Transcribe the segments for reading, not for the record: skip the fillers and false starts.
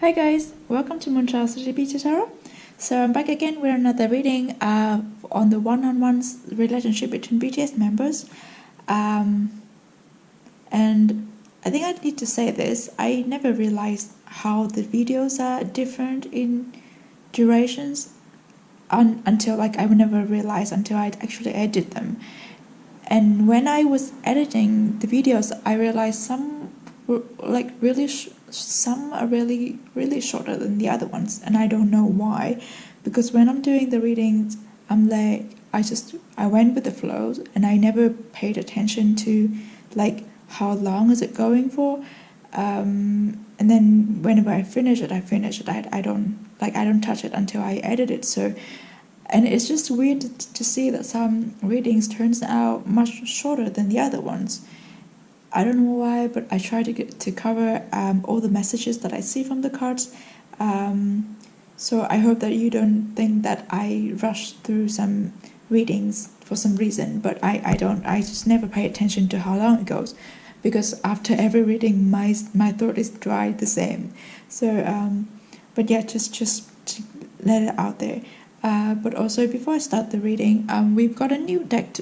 Hi guys, welcome to MoonChild Serendipity Tarot. So I'm back again with another reading on the one-on-one relationship between BTS members. And I think I need to say this, I never realized how the videos are different in durations until I never realized until I actually edit them. And when I was editing the videos, I realized some were some are really shorter than the other ones, and I don't know why, because when I'm doing the readings, I'm like I went with the flow, and I never paid attention to like how long is it going for, and then whenever I finish it. I don't touch it until I edit it. So. And it's just weird to see that some readings turns out much shorter than the other ones. I don't know why, but I try to cover all the messages that I see from the cards. So I hope that you don't think that I rush through some readings for some reason, but I don't. I just never pay attention to how long it goes, because after every reading, my throat is dry the same. So, but yeah, just to let it out there. But also, before I start the reading, we've got a new deck.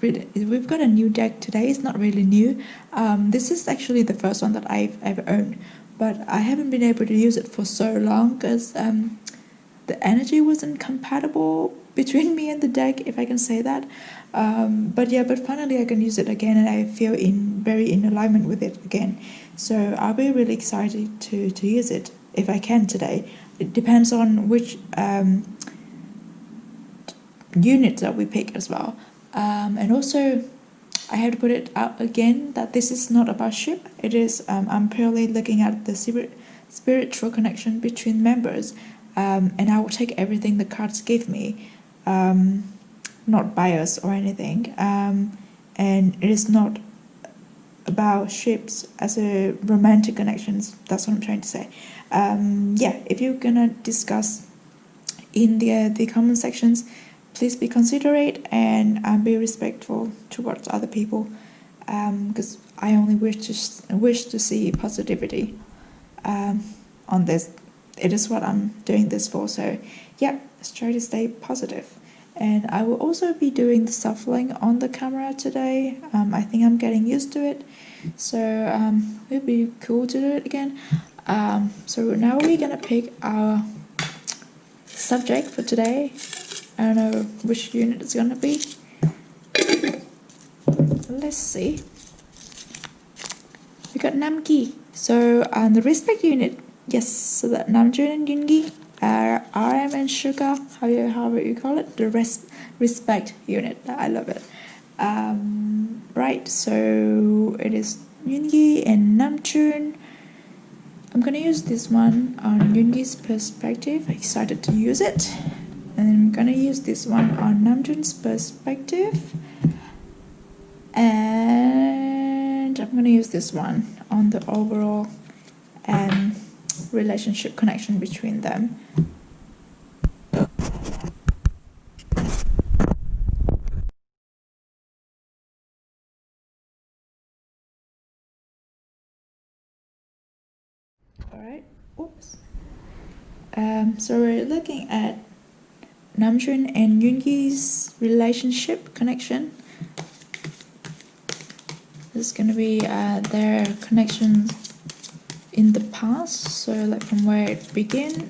We've got a new deck today. It's not really new. This is actually the first one that I've ever owned, but I haven't been able to use it for so long because the energy wasn't compatible between me and the deck, if I can say that. But finally I can use it again, and I feel very in alignment with it again. So I'll be really excited to use it if I can today. It depends on which units that we pick as well, and also I have to put it out again that this is not about ship. It is I'm purely looking at the spiritual connection between members, and I will take everything the cards give me, not bias or anything, and it is not about ships as a romantic connections. That's what I'm trying to say. If you're gonna discuss in the comment sections, please be considerate and be respectful towards other people, because I only wish to see positivity on this. It is what I'm doing this for. So yeah, let's try to stay positive. And I will also be doing the shuffling on the camera today. I think I'm getting used to it, so it would be cool to do it again. So now we're gonna pick our subject for today. I don't know which unit it's gonna be. Let's see. We got Namgi. So the respect unit, yes. So that Namjoon and Yoongi are RM and SUGA, however you call it, the respect unit. I love it. Right. So it is Yoongi and Namjoon. I'm gonna use this one on Yoongi's perspective. Excited to use it. And I'm gonna use this one on Namjoon's perspective, and I'm gonna use this one on the overall relationship connection between them. Alright, oops. So we're looking at Namjoon and Yoongi's relationship connection. This is going to be their connection in the past, so like from where it began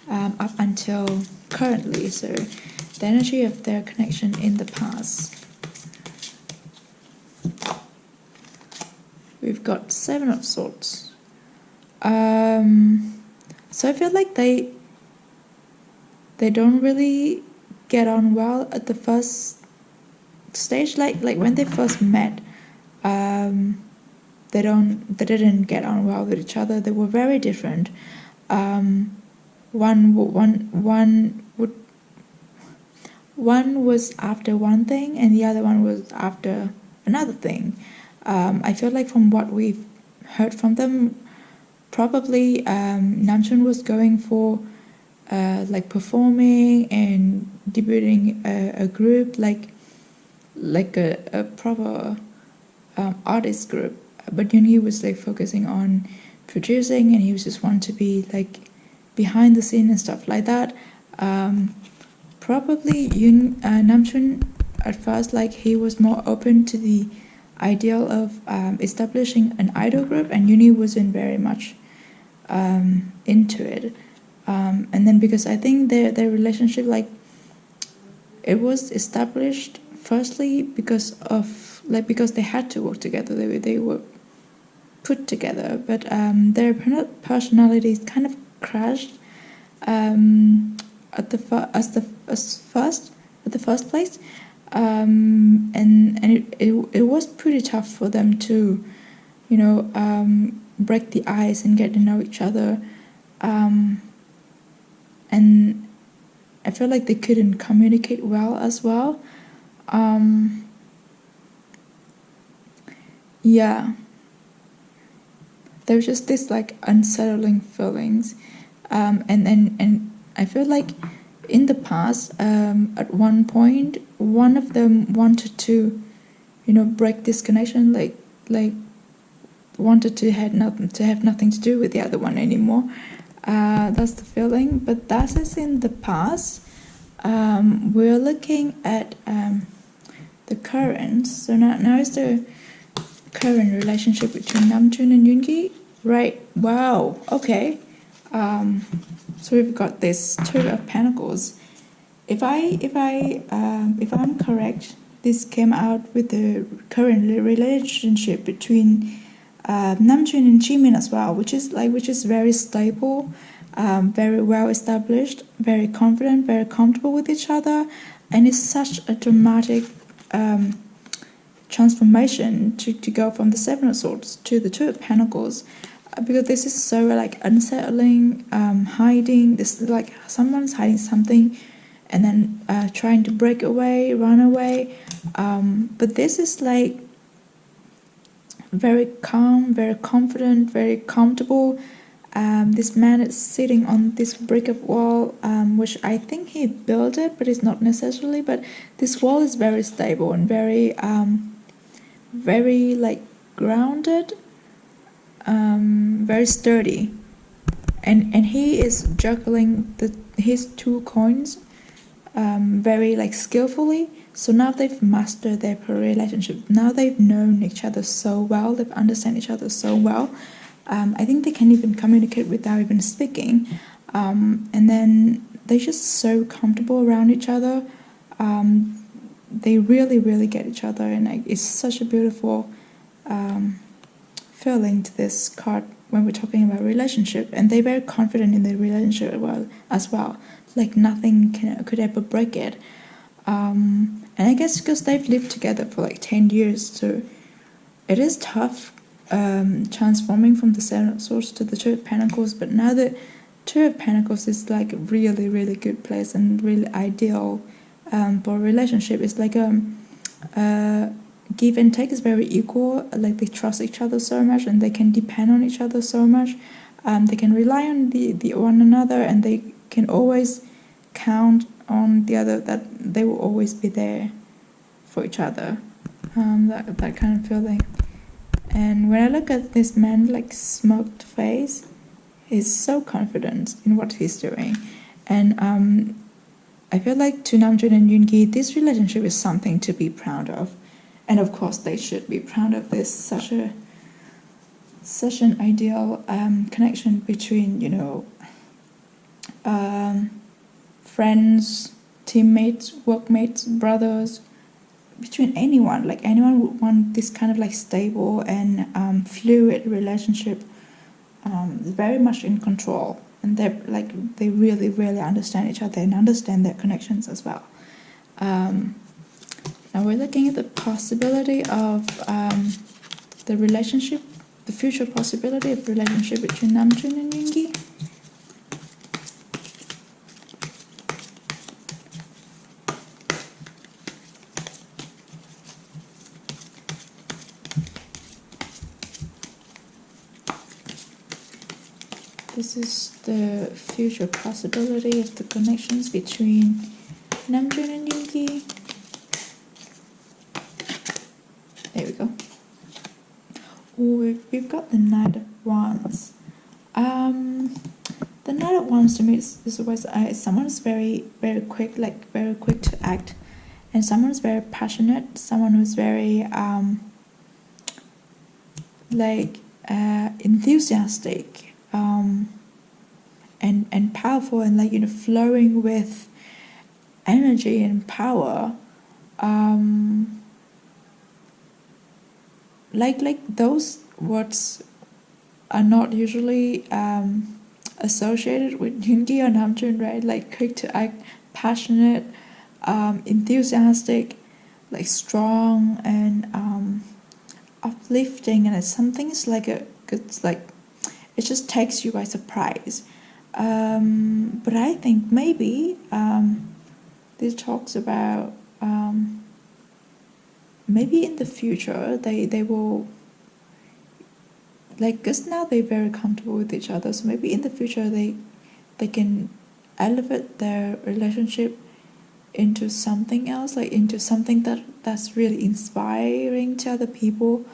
up until currently. So the energy of their connection in the past. We've got Seven of Swords. So I feel like they don't really get on well at the first stage. Like when they first met, they didn't get on well with each other. They were very different. One was after one thing, and the other one was after another thing. I feel like from what we've heard from them, probably Namjoon was going for like performing and debuting a group, like a proper artist group, but Yoongi was like focusing on producing, and he was just want to be like behind the scene and stuff like that. Probably Namjoon at first, like, he was more open to the ideal of establishing an idol group, and Yoongi wasn't very much into it. And then because I think their relationship, like, it was established firstly because they had to work together. They were put together, but their personalities kind of crashed at the first place, and it was pretty tough for them to, you know, break the ice and get to know each other, and I feel like they couldn't communicate well as well. Yeah, there was just this like unsettling feelings, and I feel like in the past, at one point, one of them wanted to, you know, break this connection, like wanted to have nothing to do with the other one anymore. That's the feeling, but that is in the past. We're looking at the current. So now is the current relationship between Namjoon and Yoongi, right? Wow. Okay. So we've got this Two of Pentacles. If I'm correct, this came out with the current relationship between Namjoon and Jimin as well, which is very stable, very well established, very confident, very comfortable with each other, and it's such a dramatic transformation to go from the Seven of Swords to the Two of Pentacles, because this is so like unsettling, hiding. This is like someone's hiding something, and then trying to break away, run away. But this is like very calm, very confident, very comfortable. This man is sitting on this brick of wall, which I think he built it, but it's not necessarily. But this wall is very stable and very like grounded, very sturdy, and he is juggling his two coins very like skillfully. So now they've mastered their relationship. Now they've known each other so well. They've understand each other so well. I think they can even communicate without even speaking. And then they're just so comfortable around each other. They really, really get each other, and like, it's such a beautiful feeling to this card when we're talking about relationship. And they're very confident in their relationship as well. Like nothing could ever break it. And I guess because they've lived together for like 10 years, so it is tough transforming from the Seven of Swords to the Two of Pentacles. But now the Two of Pentacles is like a really, really good place and really ideal for a relationship. It's like give and take is very equal. Like they trust each other so much, and they can depend on each other so much. They can rely on the one another, and they can always count on the other, that they will always be there for each other. That kind of feeling. And when I look at this man, like smoked face, he's so confident in what he's doing. And I feel like to Namjoon and Yoongi, this relationship is something to be proud of. And of course they should be proud of this. Such an ideal connection between, you know, friends, teammates, workmates, brothers, between anyone. Like anyone would want this kind of like stable and fluid relationship, very much in control, and they really, really understand each other and understand their connections as well. Now we're looking at the possibility of the relationship, the future possibility of relationship between Namjoon and Yoongi. This is the future possibility of the connections between Namjoon and Yoongi. There we go. Oh, we've got the Knight of Wands. sounds to me is was someone is very very quick, like very quick to act, and someone is very passionate, someone who's very like enthusiastic, and powerful, and like, you know, flowing with energy and power. Like those words are not usually associated with Yoongi or Namjoon, right? Like quick to act, passionate, enthusiastic, like strong and uplifting, and it's something. It's like it's like it just takes you by surprise. But I think maybe this talks about maybe in the future they will, like, because now they're very comfortable with each other, so maybe in the future they can elevate their relationship into something else, like into something that's really inspiring to other people,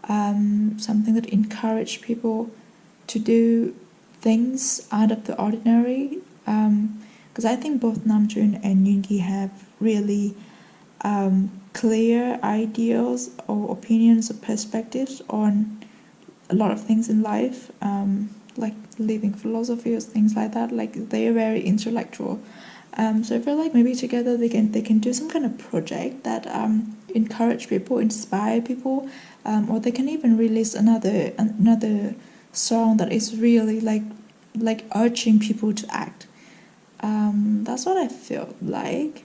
something that encourage people to do things out of the ordinary, because I think both Namjoon and Yoongi have really clear ideals or opinions or perspectives on a lot of things in life, like living philosophy or things like that. Like they are very intellectual, so I feel like maybe together they can do some kind of project that encourage people, inspire people, or they can even release another song that is really like urging people to act. That's what I feel like.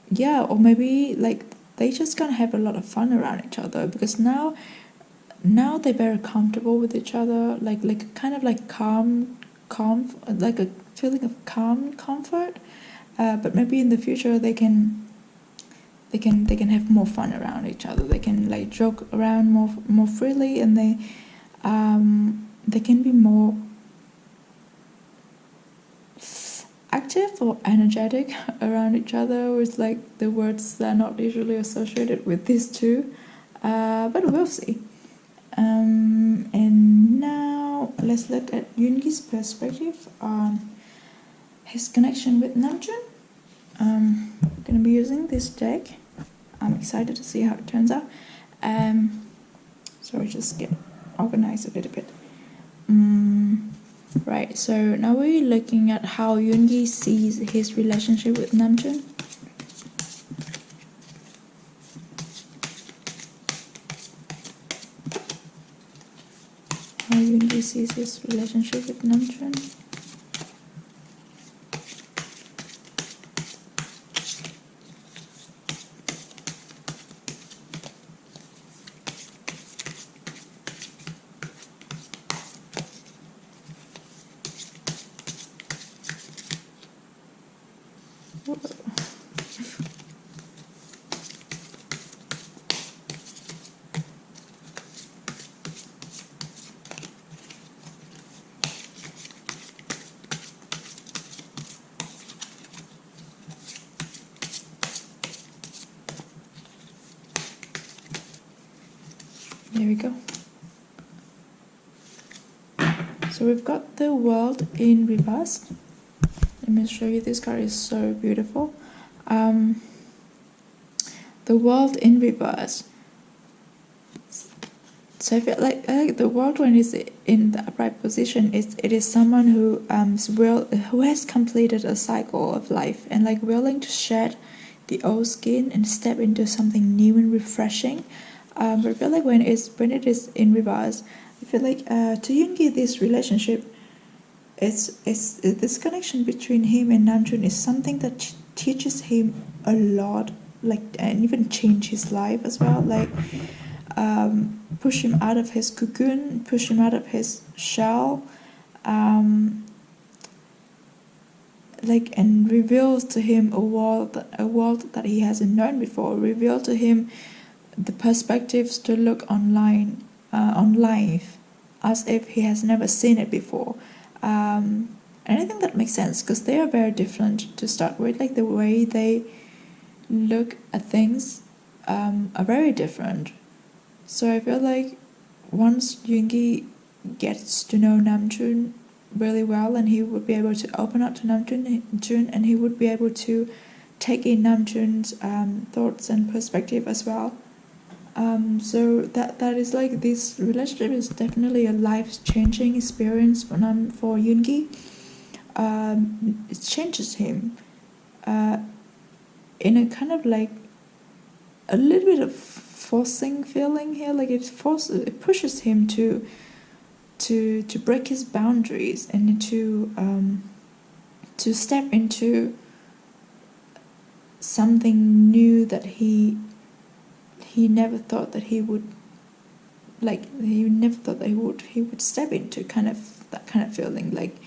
Yeah, or maybe like they just gonna have a lot of fun around each other, because now they're very comfortable with each other, like kind of like calm, like a feeling of calm comfort. But maybe in the future they can have more fun around each other. They can like joke around more freely, and they can be more active or energetic around each other, with like the words that are not usually associated with these two, but we'll see. And now let's look at Yoongi's perspective on his connection with Namjoon. I'm gonna be using this deck. I'm excited to see how it turns out. So I just get organized a little bit. Right, so now we're looking at how Yoongi sees his relationship with Namjoon. How Yoongi sees his relationship with Namjoon. There we go. So we've got the world in reverse. Let me show you. This card is so beautiful. The world in reverse. So I feel like the world, when it's in the upright position, it is someone who has completed a cycle of life, and like willing to shed the old skin and step into something new and refreshing. But I feel like when it is in reverse, I feel like to Yoongi, this relationship, it's this connection between him and Namjoon is something that teaches him a lot, like, and even change his life as well, like push him out of his cocoon, push him out of his shell, like, and reveals to him a world that he hasn't known before. Reveal to him the perspectives to look on life as if he has never seen it before. And I think that makes sense, because they are very different to start with. Like the way they look at things are very different. So I feel like once Yoongi gets to know Namjoon really well, and he would be able to open up to Namjoon, and he would be able to take in Namjoon's thoughts and perspective as well. So that is like, this relationship is definitely a life-changing experience for Yoongi. It changes him in a kind of like a little bit of forcing feeling here. Like it pushes him to break his boundaries and to step into something new that he never thought that he would, like, he never thought that he would step into, kind of that kind of feeling. Like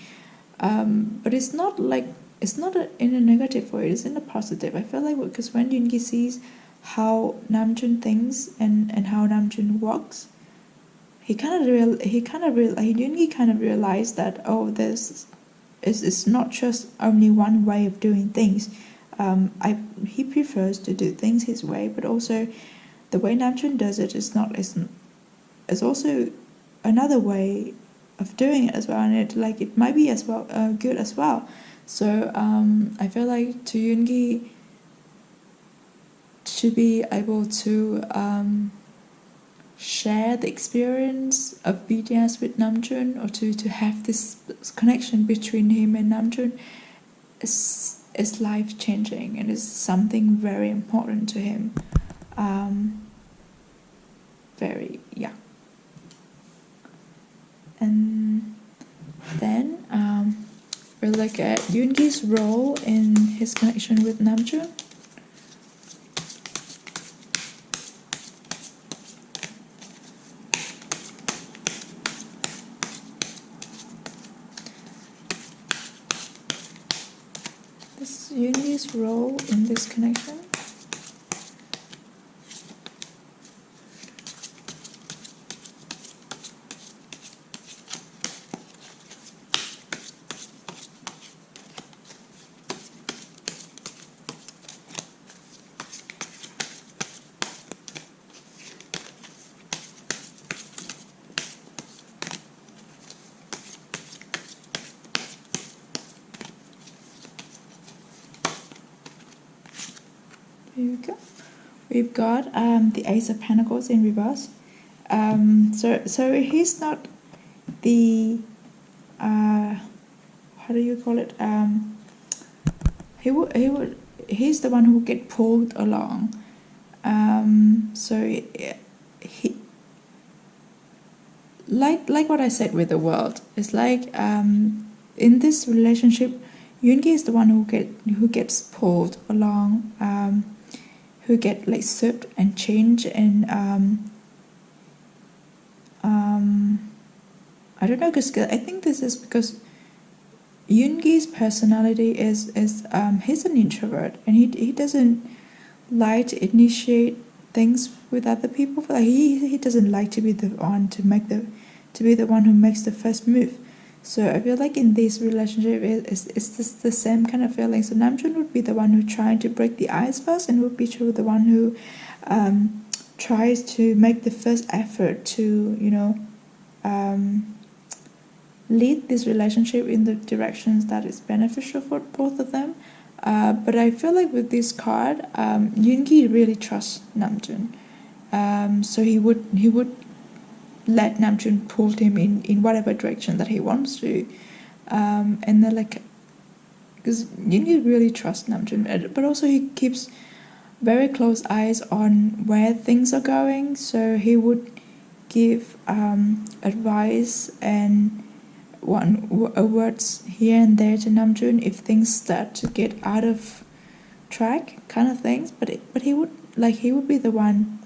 but it's not like, it's not in a negative way, it's in a positive. I feel like, because when Yoongi sees how Namjoon thinks and how Namjoon walks, Yoongi kind of realized that, oh, it's not just only one way of doing things. He prefers to do things his way, but also the way Namjoon does it is also another way of doing it as well, and it might be as well good as well. So I feel like to Yoongi, to be able to share the experience of BTS with Namjoon, or to have this connection between him and Namjoon, is life changing, and is something very important to him. And then we'll look at Yoongi's role in his connection with Namjoon. This is Yoongi's role in this connection. Here we go. We've got the Ace of Pentacles in reverse. So he's not the how do you call it? He's the one who get pulled along. So he, like what I said with the world, it's like in this relationship, Yoongi is the one who gets pulled along, who get like swept and changed, and I don't know, because I think this is because Yoongi's personality is he's an introvert, and he doesn't like to initiate things with other people. Like he doesn't like to be the one to be the one who makes the first move. So I feel like in this relationship, it's just the same kind of feeling. So Namjoon would be the one who trying to break the ice first, and would be the one who tries to make the first effort to, lead this relationship in the directions that is beneficial for both of them. But I feel like with this card, Yoongi really trusts Namjoon. So he would let Namjoon pull him in whatever direction that he wants to. And then because Yoongi really trusts Namjoon, but also he keeps very close eyes on where things are going. So he would give advice and words here and there to Namjoon if things start to get out of track, kind of things. But he would be the one.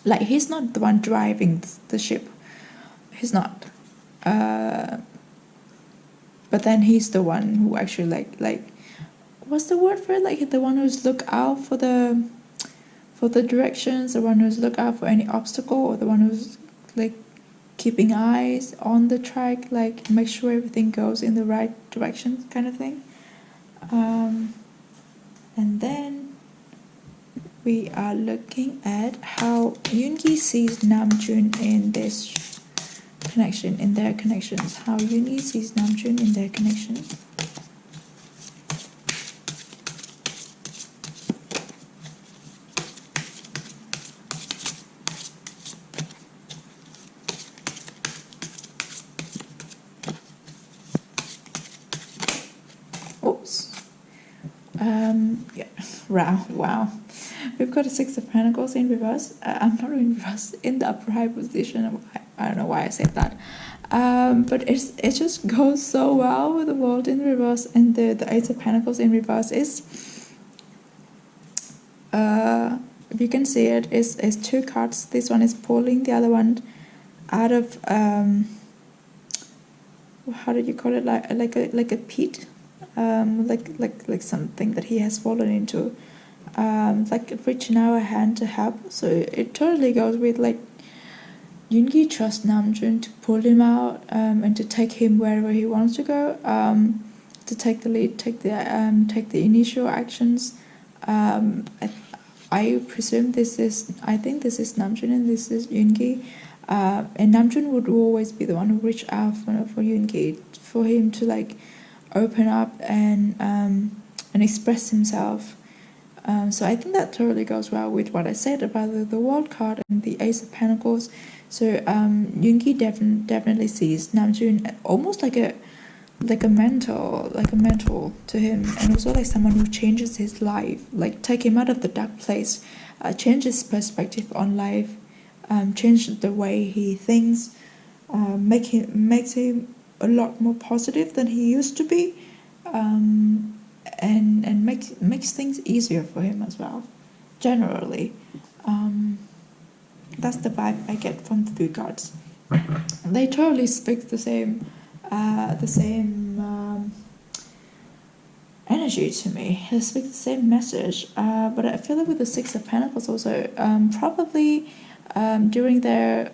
Like, he's not the one driving the ship. He's not. But then he's the one who actually like what's the word for it? Like, the one who's look out for the directions, the one who's look out for any obstacle, or the one who's like keeping eyes on the track, like make sure everything goes in the right direction, kind of thing. And then we are looking at how Yoongi sees Namjoon in this connection, in their connections, how Yoongi sees Namjoon in their connection. Oops. Yeah. Wow. We've got a Six of Pentacles in reverse. I'm not in reverse, in the upright position. I don't know why I said that. But it just goes so well with the World in reverse, and the Eight of Pentacles in reverse is, if you can see it, is two cards. This one is pulling the other one out of, how did you call it, like a pit, like something that he has fallen into, like reaching out a hand to help. So it totally goes with like Yoongi trusts Namjoon to pull him out, and to take him wherever he wants to go, to take the lead, take the initial actions. I presume I think this is Namjoon and this is Yoongi. And Namjoon would always be the one who reach out for Yoongi, for him to like open up and express himself. So I think that totally goes well with what I said about the World card and the Ace of Pentacles. So Yoongi definitely sees Namjoon almost like a mentor to him, and also like someone who changes his life, like take him out of the dark place, change his perspective on life, change the way he thinks, makes him a lot more positive than he used to be, and makes things easier for him as well. Generally, that's the vibe I get from the three cards. They totally speak the same energy to me. They speak the same message. But I feel like with the Six of Pentacles also, probably during their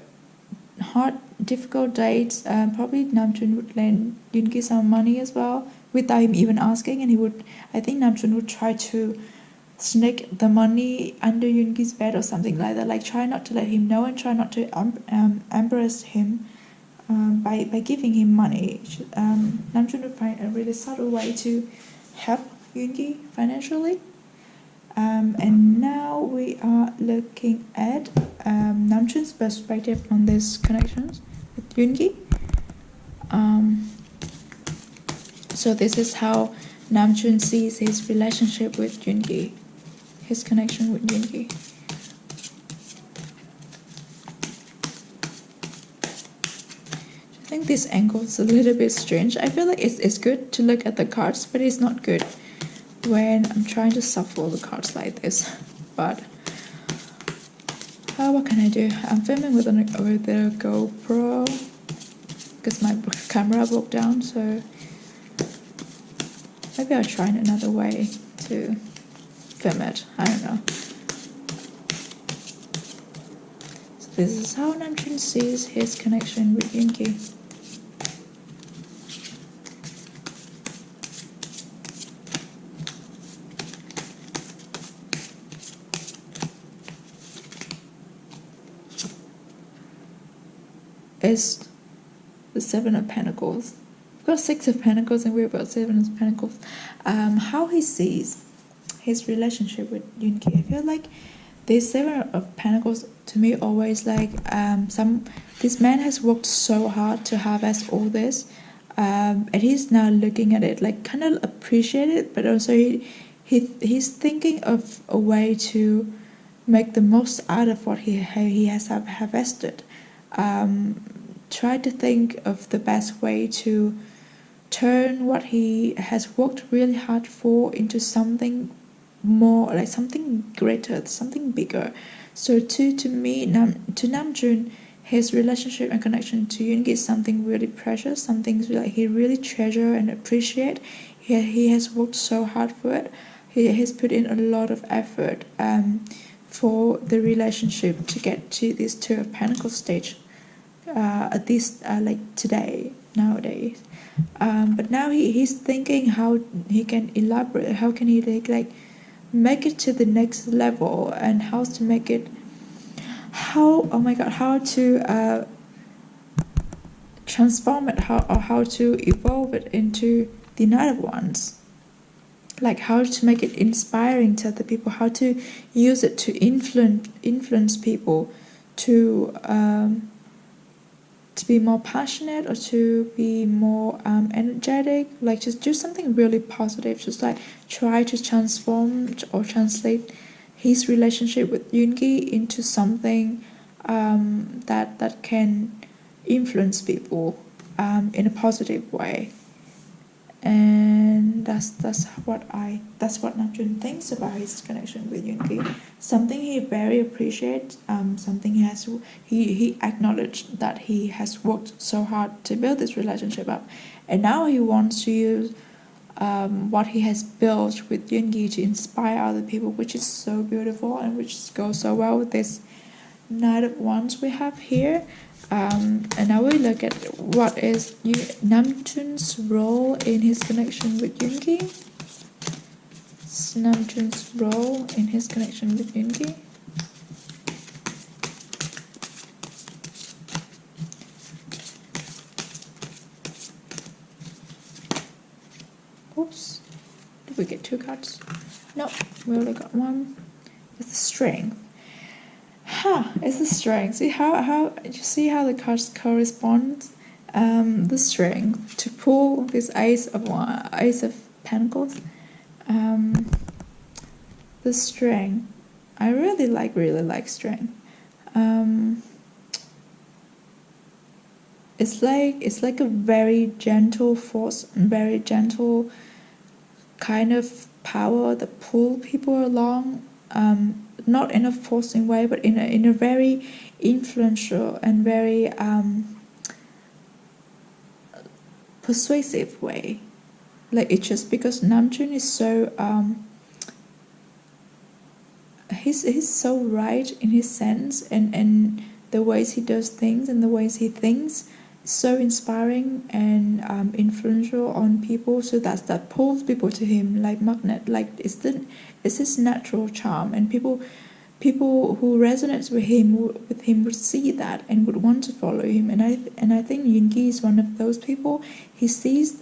hard, difficult dates, probably Namjoon would lend Yoongi some money as well, without him even asking, and I think Namjoon would try to sneak the money under Yoongi's bed or something like that, like try not to let him know and try not to embarrass him by giving him money. Namjoon would find a really subtle way to help Yoongi financially. And now we are looking at Namjoon's perspective on these connections with Yoongi. So this is how Namjoon sees his relationship with Yoongi, his connection with Yoongi. I think this angle is a little bit strange. I feel like it's good to look at the cards, but it's not good when I'm trying to shuffle the cards like this. But what can I do? I'm filming with the GoPro because my camera broke down, so maybe I'll try another way to film it. I don't know. So this is how Namjoon sees his connection with Yoongi. Is the Seven of Pentacles. We've got Six of Pentacles and we've got Seven of Pentacles. How he sees his relationship with Yoongi. I feel like this Seven of Pentacles to me always like this man has worked so hard to harvest all this, and he's now looking at it like kind of appreciate it, but also he's thinking of a way to make the most out of what he has harvested. Try to think of the best way to turn what he has worked really hard for into something more, like something greater, something bigger. So to me, to Namjoon, his relationship and connection to Yoongi is something really precious, something like he really treasure and appreciate. He has worked so hard for it. He has put in a lot of effort for the relationship to get to this Two of Pentacles stage. At least like nowadays, but now he's thinking how he can elaborate, how can he like make it to the next level, and how to make it, how to transform it, how to evolve it into the Knight of Wands. Like how to make it inspiring to other people, how to use it to influence people to be more passionate or to be more energetic. Like just do something really positive. Just like try to transform or translate his relationship with Yoongi into something that can influence people in a positive way. And that's what Namjoon thinks about his connection with Yoongi. Something he very appreciates. Something he acknowledged that he has worked so hard to build this relationship up, and now he wants to use what he has built with Yoongi to inspire other people, which is so beautiful and which goes so well with this Knight of Wands we have here. And now we look at what is Namjoon's role in his connection with Yoongi. Namjoon's role in his connection with Yoongi. Oops. Did we get 2 cards? No, we only got 1. It's the Strength. It's the Strength. See how you see how the cards correspond. The Strength to pull this Ace of Pentacles. The Strength. I really like Strength. It's like a very gentle force, very gentle kind of power that pull people along. Not in a forcing way, but in a very influential and very persuasive way. Like it's just because Namjoon is so he's so right in his sense and the ways he does things and the ways he thinks, so inspiring and influential on people. So that pulls people to him like magnet. Like it's his natural charm, and people who resonates with him would see that and would want to follow him. And I think Yoongi is one of those people. He sees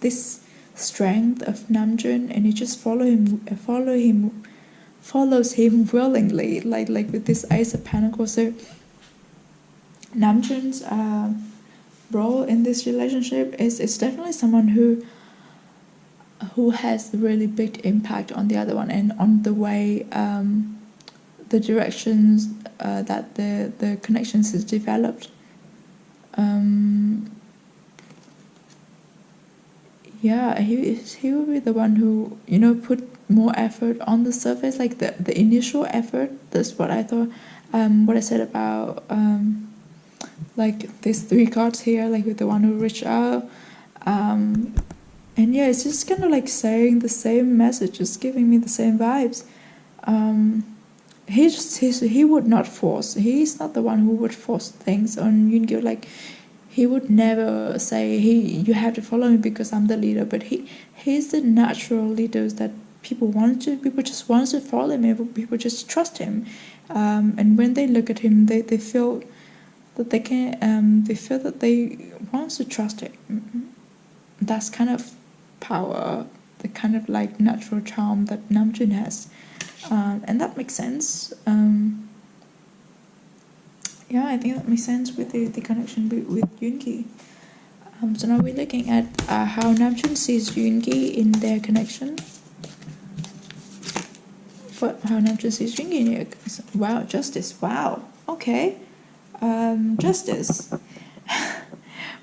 this strength of Namjoon, and he just follows him willingly, like with this Ace of Pentacles. So Namjoon's role in this relationship is definitely someone who has a really big impact on the other one and on the way the directions that the connections is developed. He will be the one who put more effort on the surface, like the initial effort. That's what I thought. What I said about like these 3 cards here, like with the one who reached out. And yeah, it's just kind of like saying the same message, just giving me the same vibes. He would not force. He's not the one who would force things on Yoongi. Like he would never say, "Hey, you have to follow me because I'm the leader." But he's the natural leader that people just want to follow him. People just trust him. And when they look at him, they feel that they can. They feel that they want to trust him. That's kind of power, the kind of like natural charm that Namjoon has, and that makes sense. I think that makes sense with the connection with Yoongi. So now we're looking at how Namjoon sees Yoongi in their connection. How Namjoon sees Yoongi in their connection. Wow, Justice. Wow. Okay. Justice.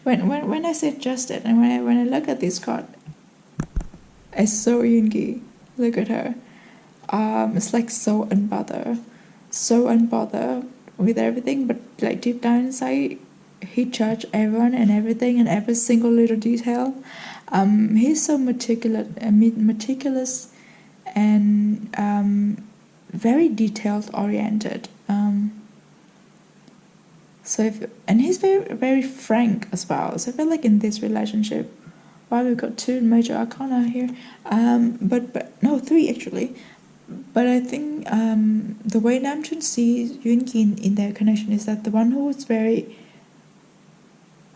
When I say Justice, and when I look at this card, I saw Yoongi. Look at her. It's like so unbothered with everything, but like deep down inside, he judged everyone and everything and every single little detail. He's so meticulous and very detailed oriented. And he's very, very frank as well. So I feel like in this relationship, we've got 2 major arcana here, but no, 3 actually. But I think the way Namjoon sees Yoongi in their connection is that the one who is very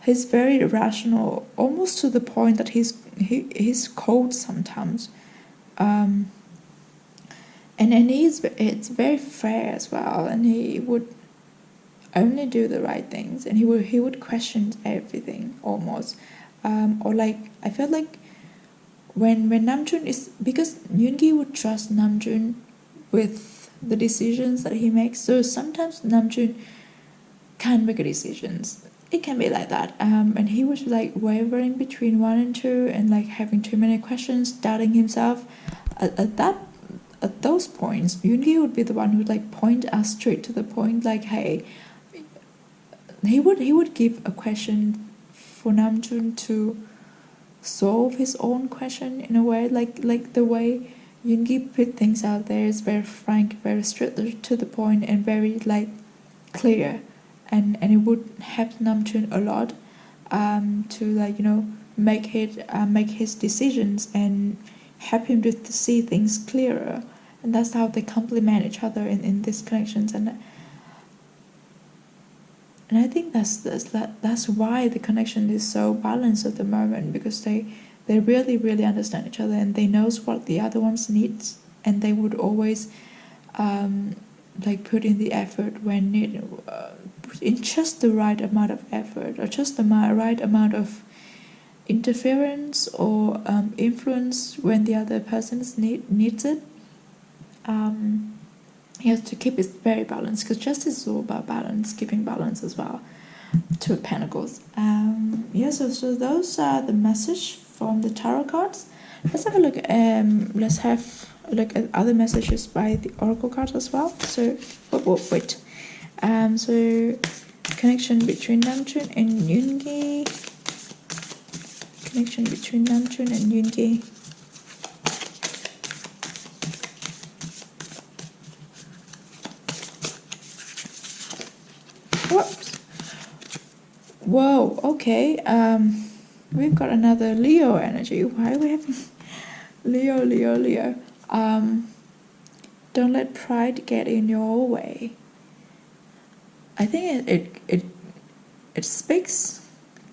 he's very rational, almost to the point that he's cold sometimes. And it's very fair as well, and he would only do the right things, and he would question everything almost. Or like, I felt like when Namjoon is, because Yoongi would trust Namjoon with the decisions that he makes, so sometimes Namjoon can't make decisions. It can be like that, and he was like wavering between 1 and 2, and like having too many questions, doubting himself. At those points, Yoongi would be the one who would like point us straight to the point, like, hey, he would give a question for Namjoon to solve his own question in a way, like the way Yoongi put things out there is very frank, very straight to the point, and very like clear, and it would help Namjoon a lot to like, you know, make his decisions and help him to see things clearer. And that's how they complement each other in these connections, and I think that's why the connection is so balanced at the moment, because they really understand each other, and they knows what the other ones needs, and they would always like put in the effort when needed, in just the right amount of effort, or just the right amount of interference or influence when the other person needs it. He has to keep it very balanced, because justice is all about balance, keeping balance as well. Two of Pentacles. So those are the message from the tarot cards. Let's have a look. Let's have a look at other messages by the oracle cards as well. So wait. So connection between Namjoon and Yoongi. Connection between Namjoon and Yoongi. Whoops. Whoa, okay. We've got another Leo energy. Why are we having Leo? Don't let pride get in your way. I think it speaks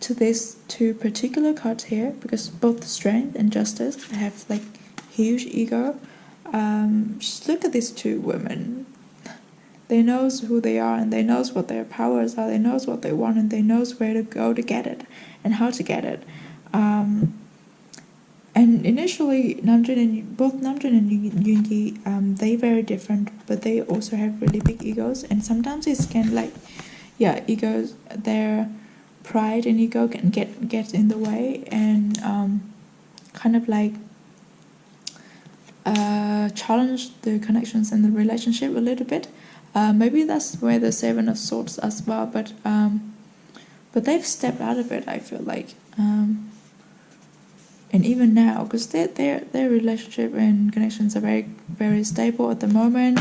to these two particular cards here, because both strength and justice have like huge ego. Just look at these two women. They knows who they are, and they knows what their powers are. They knows what they want, and they knows where to go to get it and how to get it. And initially, both Namjoon and Yoongi, they very different, but they also have really big egos, and sometimes it can like, egos, their pride and ego can get in the way, and kind of like challenge the connections in the relationship a little bit. Maybe that's where the Seven of Swords as well, but they've stepped out of it, I feel like, and even now, because their relationship and connections are very, very stable at the moment.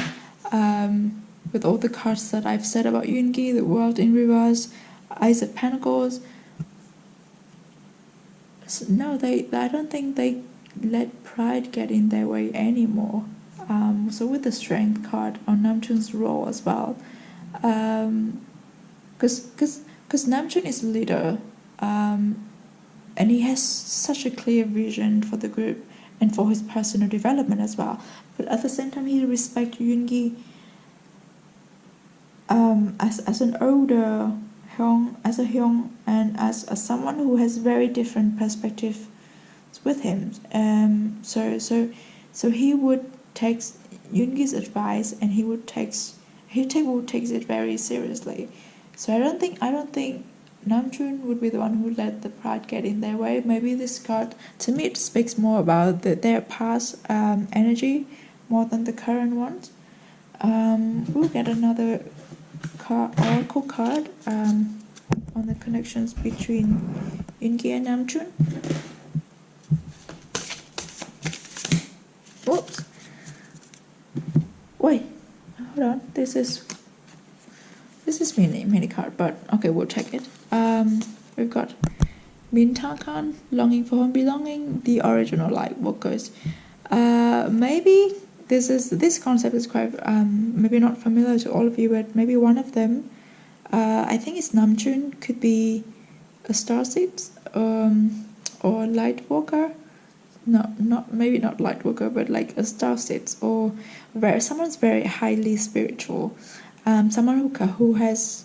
With all the cards that I've said about Yoongi, the World in reverse, Ace of Pentacles. So no, I don't think they let pride get in their way anymore. So with the Strength card on Namjoon's role as well, because Namjoon is a leader, and he has such a clear vision for the group and for his personal development as well. But at the same time, he respects Yoongi as an older Hyung, and as someone who has very different perspectives with him. So he would take Yoongi's advice, and he would takes it very seriously. So I don't think Namjoon would be the one who let the pride get in their way. Maybe this card, to me, it speaks more about their past energy more than the current ones. We'll get another oracle card on the connections between Yoongi and Namjoon. Whoops. Wait, hold on. This is mini card, but okay, we'll check it. We've got Mintakan, Longing for Home Belonging, the original Lightworkers. Maybe this concept is quite maybe not familiar to all of you, but maybe one of them, I think it's Namjoon, could be a starseed, or Lightworker. No, not maybe not Lightworker, but like a starseed, or someone's very highly spiritual, someone who has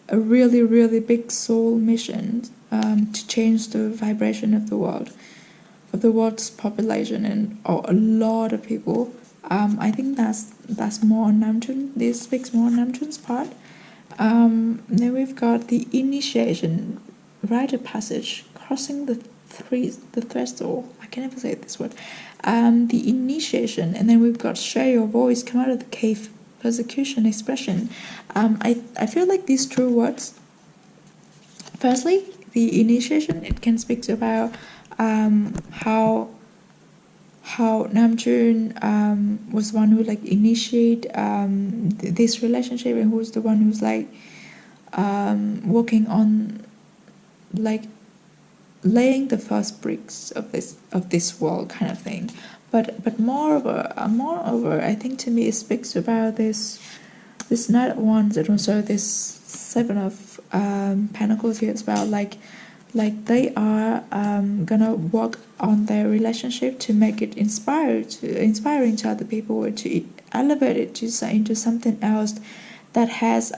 a really, really big soul mission, to change the vibration of the world's population, and a lot of people. I think that's more on Namjoon. This speaks more on Namjoon's part. Then we've got the initiation, rite of passage, crossing the threshold. I can never say this word. The initiation, and then we've got share your voice, come out of the cave, persecution, expression. I feel like these two words. Firstly, the initiation, it can speak about how Namjoon was one who like initiate this relationship, and who's the one who's like working on like laying the first bricks of this world kind of thing. But moreover, I think to me it speaks about this Knight of Wands, and also this Seven of Pentacles here as well. Like they are gonna work on their relationship to make it inspiring to other people, or to elevate it into something else that has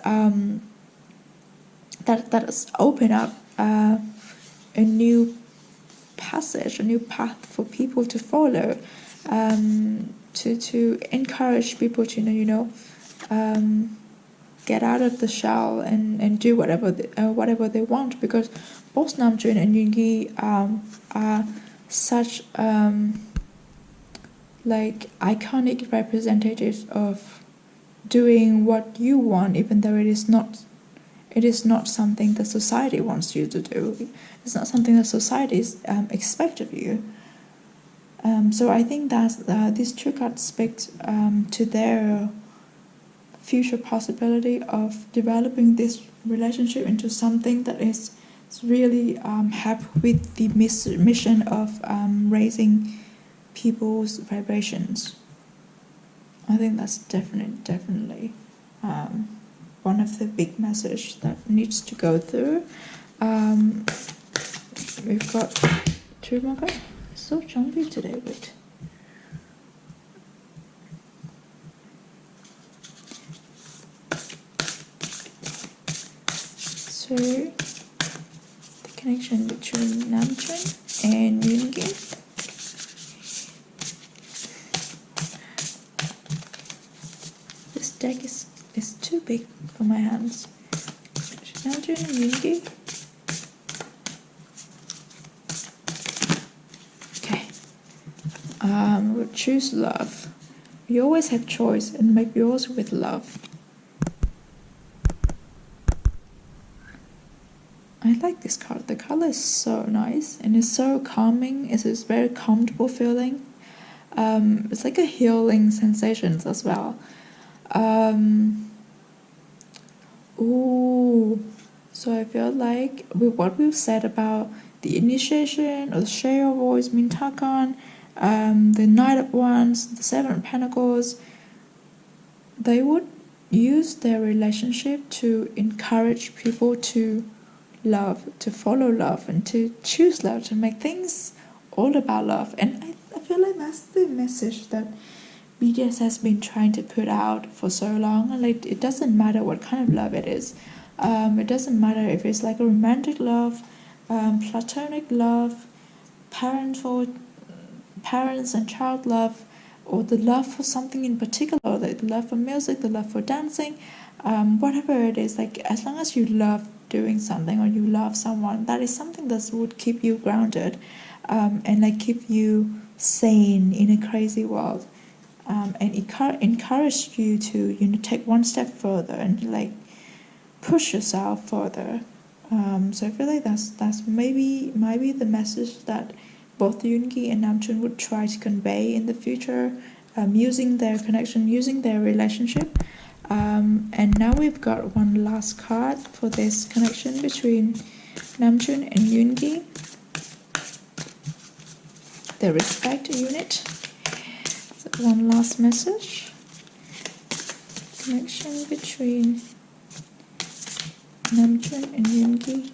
that has opened up a new passage, a new path for people to follow, to encourage people to get out of the shell and do whatever they want, because both Namjoon and Yoongi are such like iconic representatives of doing what you want, even though it is not something that society wants you to do. It's not something that society expects of you. So I think that these two cards speak to their future possibility of developing this relationship into something that is really happy with the mission of raising people's vibrations. I think that's definitely one of the big messages that needs to go through. We've got two more cards. It's so jumpy today, but so the connection between Namjoon and Yoongi. This deck is too big for my hands. Namjoon and Yoongi. Okay. We'll choose love. You always have choice, and make yours with love. I like this card. The color is so nice, and it's so calming. It's a very comfortable feeling. It's like a healing sensations as well. So I feel like with what we've said about the initiation, or the share your voice, Mintakan, the Knight of Wands, the Seven of Pentacles, they would use their relationship to encourage people to love, to follow love, and to choose love, to make things all about love. And I feel like that's the message that BTS has been trying to put out for so long. And like, it doesn't matter what kind of love it is. It doesn't matter if it's like a romantic love, platonic love, parents and child love, or the love for something in particular, like the love for music, the love for dancing, whatever it is. Like, as long as you love doing something, or you love someone, that is something that would keep you grounded, and like keep you sane in a crazy world, and encourage you to take one step further and like push yourself further. So I feel like that's maybe the message that both Yoongi and Namjoon would try to convey in the future, using their connection, using their relationship. And now we've got one last card for this connection between Namjoon and Yoongi. The respect unit. So one last message. Connection between Namjoon and Yoongi.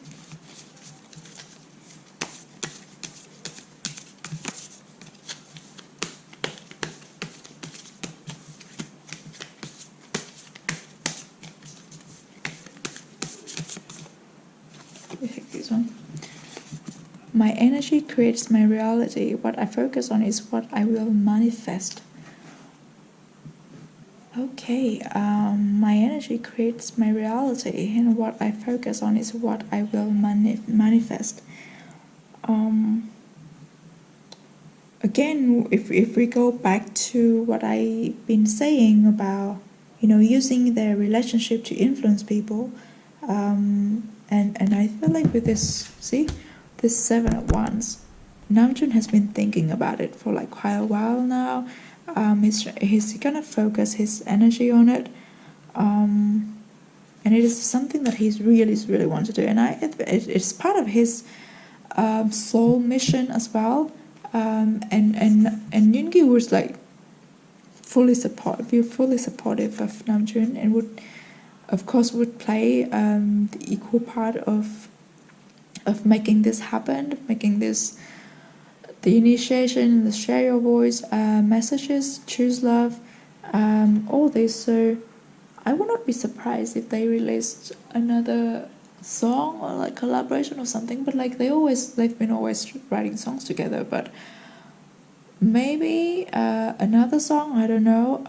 My energy creates my reality. What I focus on is what I will manifest. Okay, my energy creates my reality, and what I focus on is what I will manifest. Again, if we go back to what I've been saying about, using their relationship to influence people, and I feel like with this, this 7 of Wands, Namjoon has been thinking about it for like quite a while now. He's gonna focus his energy on it, and it is something that he's really want to do, and it's part of his soul mission as well. And Yoongi was like fully supportive of Namjoon, and would play the equal part of making this happen, making this the initiation, the share your voice messages, choose love, all this. So I would not be surprised if they released another song or like collaboration or something, but like they've been always writing songs together, but maybe another song, I don't know,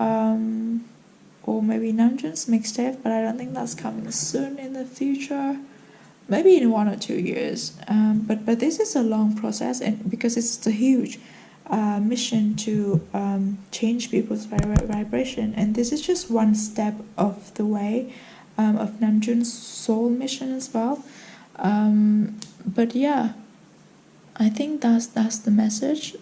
or maybe Namjoon's mixtape, but I don't think that's coming soon in the future. Maybe in 1 or 2 years, but this is a long process, and because it's a huge mission to change people's vibration, and this is just one step of the way of Namjoon's soul mission as well. But yeah, I think that's the message.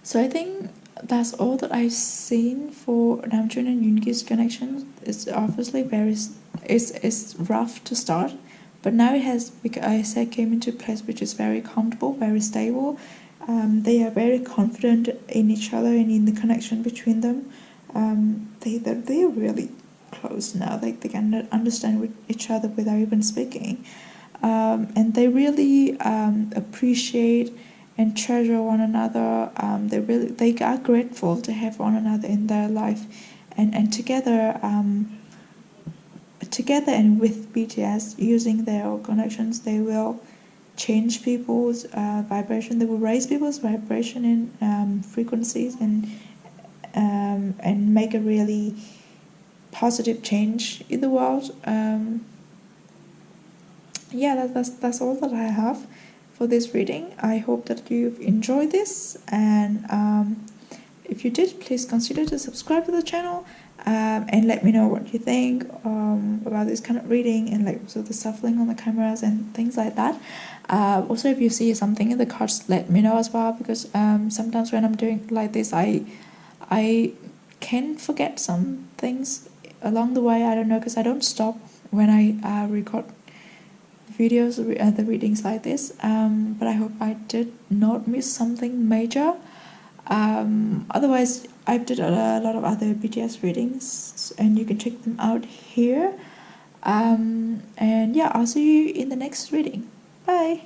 So I think that's all that I've seen for Namjoon and Yoongi's connection. It's obviously it's rough to start, but now it has, because I said, came into a place which is very comfortable, very stable. They are very confident in each other and in the connection between them. They are really close now. They can understand with each other without even speaking, and they really appreciate and treasure one another. They are grateful to have one another in their life, and together and with BTS, using their connections, they will change people's vibration. They will raise people's vibration in frequencies, and make a really positive change in the world. Yeah, that's all that I have for this reading. I hope that you've enjoyed this, and if you did, please consider to subscribe to the channel, and let me know what you think about this kind of reading, and like also the shuffling on the cameras and things like that. Also, if you see something in the cards, let me know as well, because sometimes when I'm doing like this, I can forget some things along the way. I don't know, because I don't stop when I record videos, the readings like this, but I hope I did not miss something major. Otherwise, I've did a lot of other BTS readings, and you can check them out here. And yeah, I'll see you in the next reading. Bye.